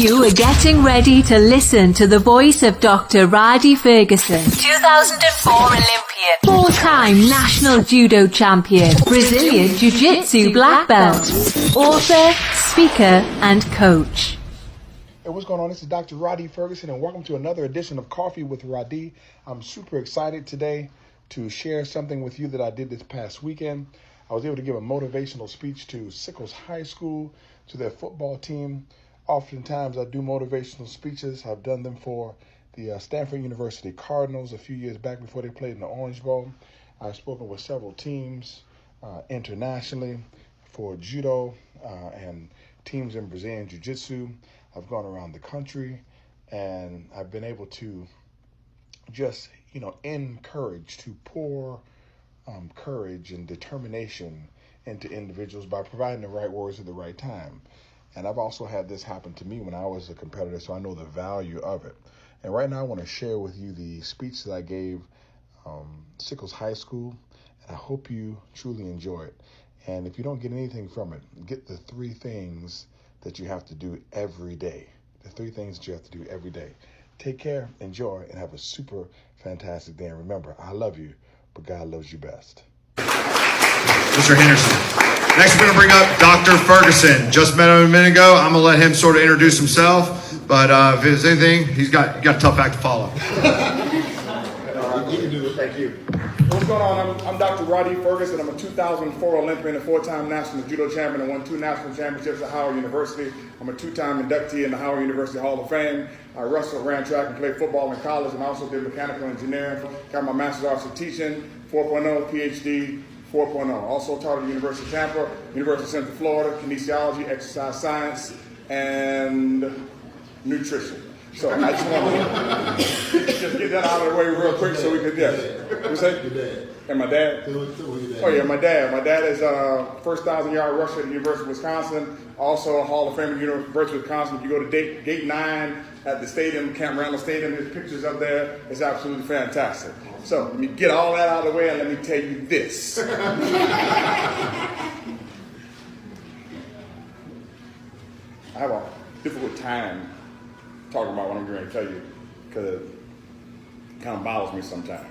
You are getting ready to listen to the voice of Dr. Rhadi Ferguson, 2004 Olympian, four-time national judo champion, Brazilian Jiu-Jitsu black belt, author, speaker, and coach. Hey, what's going on? This is Dr. Rhadi Ferguson, and welcome to another edition of Coffee with Rhadi. I'm super excited today to share something with you that I did this past weekend. I was able to give a motivational speech to Sickles High School, to their football team. Oftentimes I do motivational speeches. I've done them for the Stanford University Cardinals a few years back before they played in the Orange Bowl. I've spoken with several teams internationally for judo and teams in Brazilian Jiu-Jitsu. I've gone around the country, and I've been able to just, encourage, to pour courage and determination into individuals by providing the right words at the right time. And I've also had this happen to me when I was a competitor, so I know the value of it. And right now I want to share with you the speech that I gave Sickles High School, and I hope you truly enjoy it. And if you don't get anything from it, get the three things that you have to do every day. The three things that you have to do every day. Take care, enjoy, and have a super fantastic day. And remember, I love you, but God loves you best. Mr. Henderson. Next, we're going to bring up Dr. Ferguson. Just met him a minute ago. I'm going to let him sort of introduce himself. But if there's anything, you got a tough act to follow. You can do it. Thank you. What's going on? I'm Dr. Rhadi Ferguson. I'm a 2004 Olympian, a four-time national judo champion, and won 2 national championships at Howard University. I'm a 2-time inductee in the Howard University Hall of Fame. I wrestled, ran track, and played football in college, and also did mechanical engineering. Got my master's of arts in teaching, 4.0, PhD, 4.0. Also taught at the University of Tampa, University of Central Florida, kinesiology, exercise science, and nutrition. So I just want to just get that out of the way real quick so we could, What you say? Your dad. And my dad? Oh yeah, my dad. My dad is first 1,000-yard rusher at the University of Wisconsin, also a Hall of Fame at the University of Wisconsin. If you go to gate 9 at the stadium, Camp Randall Stadium, there's pictures up there. It's absolutely fantastic. So let me get all that out of the way and let me tell you this. I have a difficult time talking about what I'm going to tell you because it kind of bothers me sometimes.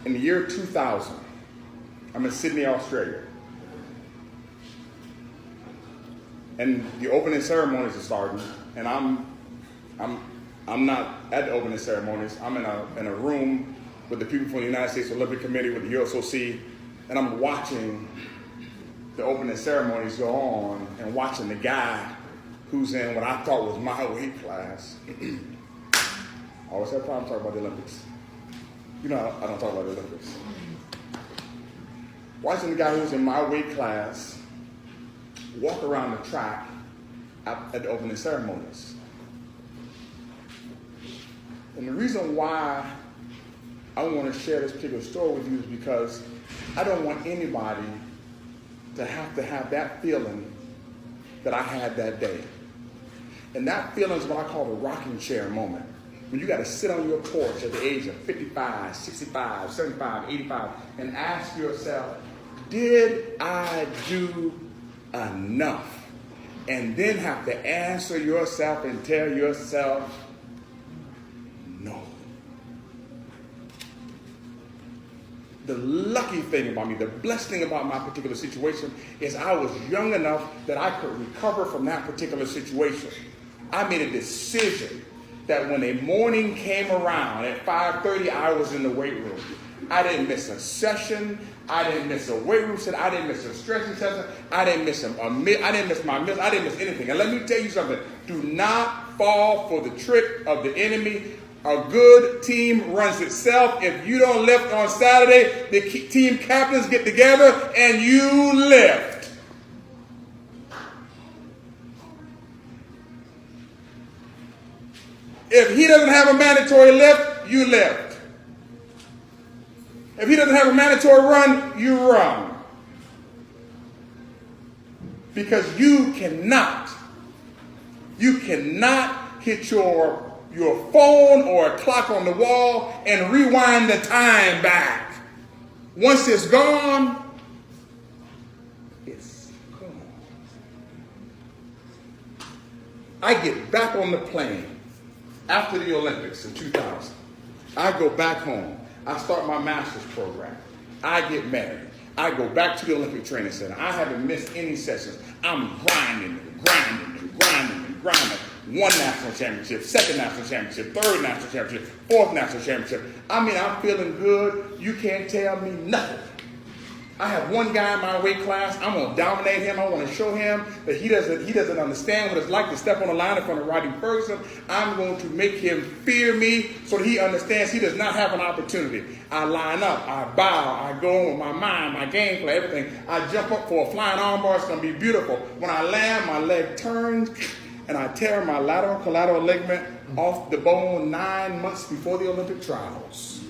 In the year 2000, I'm in Sydney, Australia. And the opening ceremonies are starting, and I'm not at the opening ceremonies. I'm in a room with the people from the United States Olympic Committee, with the USOC, and I'm watching the opening ceremonies go on and watching the guy who's in what I thought was my weight class. I always have a problem talking about the Olympics. I don't talk about the Olympics. Watching the guy who's in my weight class walk around the track at the opening ceremonies. And the reason why I want to share this particular story with you is because I don't want anybody to have that feeling that I had that day. And that feeling is what I call the rocking chair moment. When you got to sit on your porch at the age of 55, 65, 75, 85, and ask yourself, did I do enough? And then have to answer yourself and tell yourself, no. The lucky thing about me, the blessed thing about my particular situation is I was young enough that I could recover from that particular situation. I made a decision that when a morning came around at 5:30, I was in the weight room. I didn't miss a session. I didn't miss a weight room session. I didn't miss a stretching session. I didn't miss I didn't miss my meals. I didn't miss anything. And let me tell you something. Do not fall for the trick of the enemy. A good team runs itself. If you don't lift on Saturday, the team captains get together and you lift. If he doesn't have a mandatory lift, you lift. If he doesn't have a mandatory run, you run. Because you cannot hit your phone or a clock on the wall and rewind the time back. Once it's gone, it's gone. I get back on the plane after the Olympics in 2000. I go back home. I start my master's program. I get married. I go back to the Olympic Training Center. I haven't missed any sessions. I'm grinding and grinding and grinding and grinding. One national championship, second national championship, third national championship, fourth national championship. I mean, I'm feeling good. You can't tell me nothing. I have one guy in my weight class. I'm going to dominate him. I want to show him that he doesn't understand what it's like to step on the line in front of Rhadi Ferguson. I'm going to make him fear me so that he understands he does not have an opportunity. I line up. I bow. I go on with my mind, my game play, everything. I jump up for a flying armbar. It's going to be beautiful. When I land, my leg turns, and I tear my lateral collateral ligament off the bone 9 months before the Olympic trials.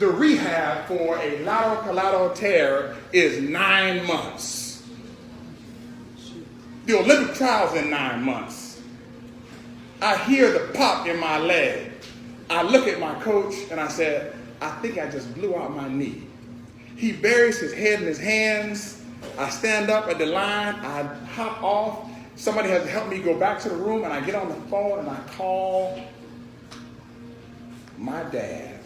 The rehab for a lateral collateral tear is 9 months. The Olympic trials in 9 months. I hear the pop in my leg. I look at my coach and I said, I think I just blew out my knee. He buries his head in his hands. I stand up at the line. I hop off. Somebody has to help me go back to the room, and I get on the phone and I call my dad.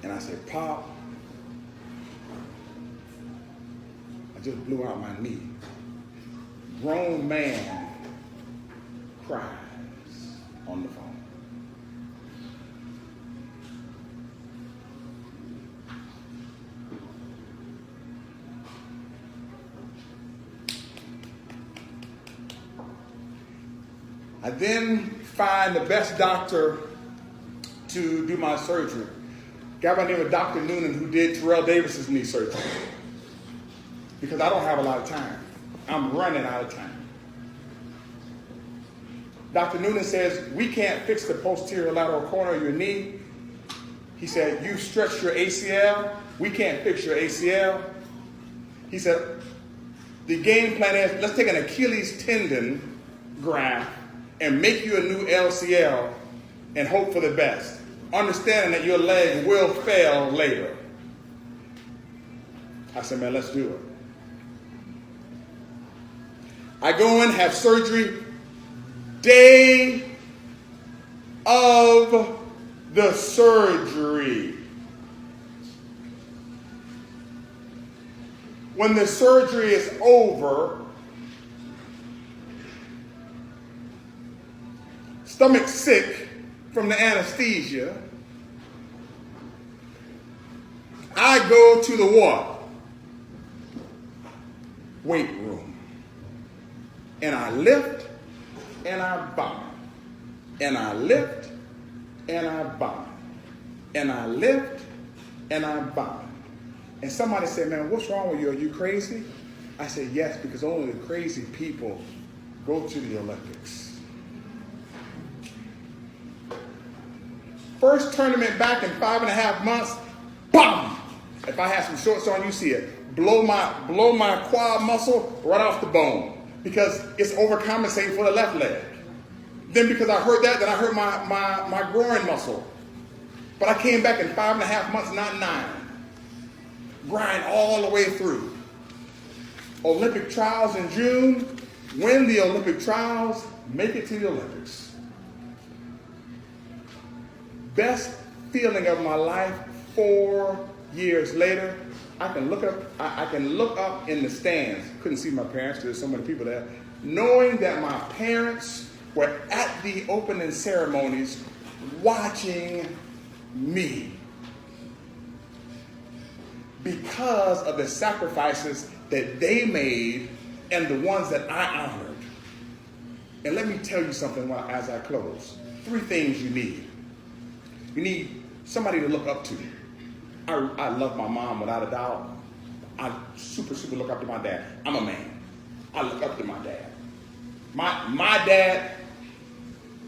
And I said, Pop, I just blew out my knee. Grown man cries on the phone. I then find the best doctor to do my surgery. A guy by the name of Dr. Noonan, who did Terrell Davis's knee surgery. Because I don't have a lot of time. I'm running out of time. Dr. Noonan says, we can't fix the posterior lateral corner of your knee. He said, you stretched your ACL. We can't fix your ACL. He said, the game plan is, let's take an Achilles tendon graft and make you a new LCL and hope for the best, understanding that your leg will fail later. I said, man, let's do it. I go in, have surgery. Day of the surgery. When the surgery is over, stomach sick from the anesthesia, I go to the what? Weight room. And I lift and I bow. And I lift and I bow. And I lift and I bow. And somebody said, man, what's wrong with you? Are you crazy? I said, yes, because only the crazy people go to the Olympics. First tournament back in 5.5 months, BAM! If I had some shorts on, you see it. Blow my quad muscle right off the bone because it's overcompensating for the left leg. Then because I heard that, then I hurt my groin muscle. But I came back in 5.5 months, not 9. Grind all the way through. Olympic trials in June, win the Olympic trials, make it to the Olympics. Best feeling of my life 4 years later. I can look up in the stands. Couldn't see my parents because there's so many people there. Knowing that my parents were at the opening ceremonies watching me because of the sacrifices that they made and the ones that I honored. And let me tell you something as I close. 3 things you need. You need somebody to look up to. I love my mom without a doubt. I super look up to my dad. I'm a man. I look up to my dad. My dad,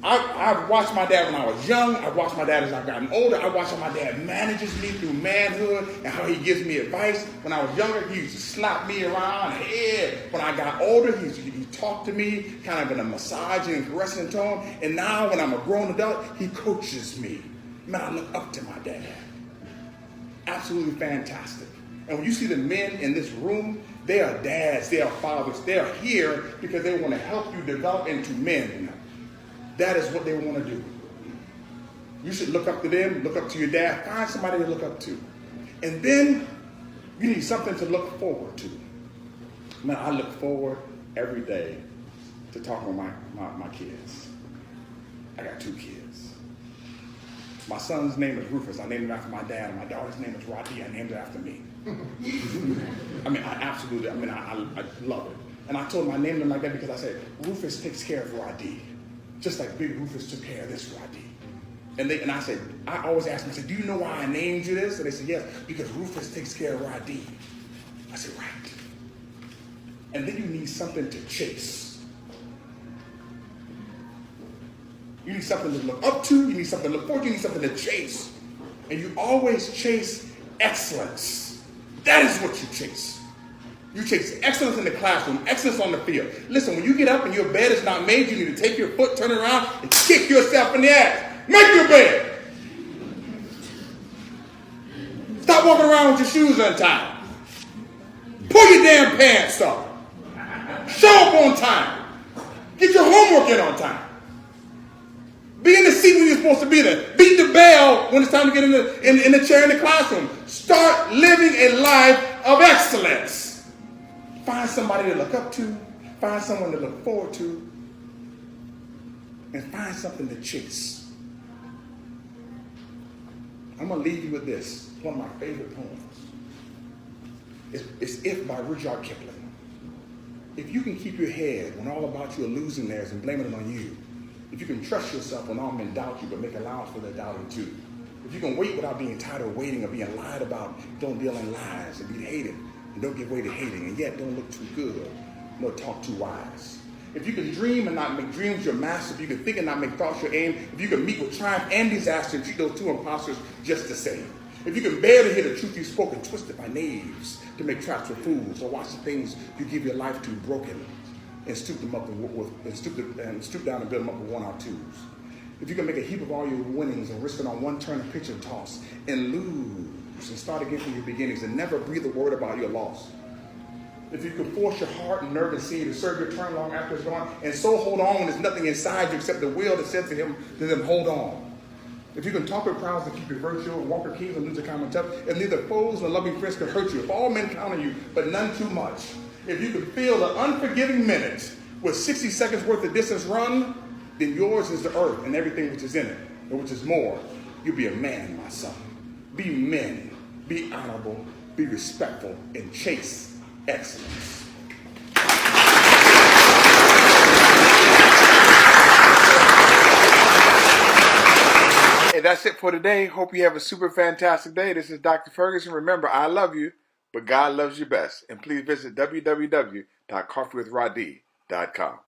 I've watched my dad when I was young. I've watched my dad as I've gotten older. I watched how my dad manages me through manhood and how he gives me advice. When I was younger, he used to slap me around the head. When I got older, he talked to me kind of in a massaging and caressing tone. And now when I'm a grown adult, he coaches me. Man, I look up to my dad. Absolutely fantastic. And when you see the men in this room, They are dads, they are fathers. They are here because they want to help you develop into men. That is what they want to do. You should look up to them, look up to your dad, find somebody to look up to. And then you need something to look forward to. Man, I look forward every day to talking with my kids. I got 2 kids. My son's name is Rufus. I named him after my dad. And my daughter's name is Rhadi. I named it after me. I mean, I love it. And I told him I named him like that because I said, Rufus takes care of Rhadi. Just like Big Rufus took care of this Rhadi. And I said, I always ask them, I said, do you know why I named you this? And they said, yes, because Rufus takes care of Rhadi. I said, right. And then you need something to chase. You need something to look up to, you need something to look forward to, you need something to chase. And you always chase excellence. That is what you chase. You chase excellence in the classroom, excellence on the field. Listen, when you get up and your bed is not made, you need to take your foot, turn it around, and kick yourself in the ass. Make your bed. Stop walking around with your shoes untied. Pull your damn pants up. Show up on time. Get your homework in on time. Be in the seat when you're supposed to be there. Beat the bell when it's time to get in the chair in the classroom. Start living a life of excellence. Find somebody to look up to. Find someone to look forward to. And find something to chase. I'm going to leave you with this. One of my favorite poems. It's If by Rudyard Kipling. If you can keep your head when all about you are losing theirs and blaming it on you, if you can trust yourself when all men doubt you but make allowance for their doubting too, if you can wait without being tired of waiting or being lied about, don't deal in lies and be hated and don't give way to hating, and yet don't look too good nor talk too wise. If you can dream and not make dreams your master, if you can think and not make thoughts your aim, if you can meet with triumph and disaster and treat those 2 imposters just the same, if you can bear to hear the truth you spoke and twist it by knaves to make traps for fools, or watch the things you give your life to broken and stoop them up and stoop down and build them up with 1 or 2s. If you can make a heap of all your winnings and risk it on one turn of pitch and toss and lose and start again from your beginnings and never breathe a word about your loss. If you can force your heart and nerve and seed to serve your turn long after it's gone, and so hold on when there's nothing inside you except the will that says to them, hold on. If you can talk with crowds and keep your virtue, and walk with kings and lose your common touch, and neither foes nor loving friends can hurt you, if all men count on you, but none too much, if you can feel an unforgiving minute with 60 seconds worth of distance run, then yours is the earth and everything which is in it, and which is more. You'll be a man, my son. Be men, be honorable, be respectful, and chase excellence. And that's it for today. Hope you have a super fantastic day. This is Dr. Ferguson. Remember, I love you, but God loves you best. And please visit www.coffeewithradi.com.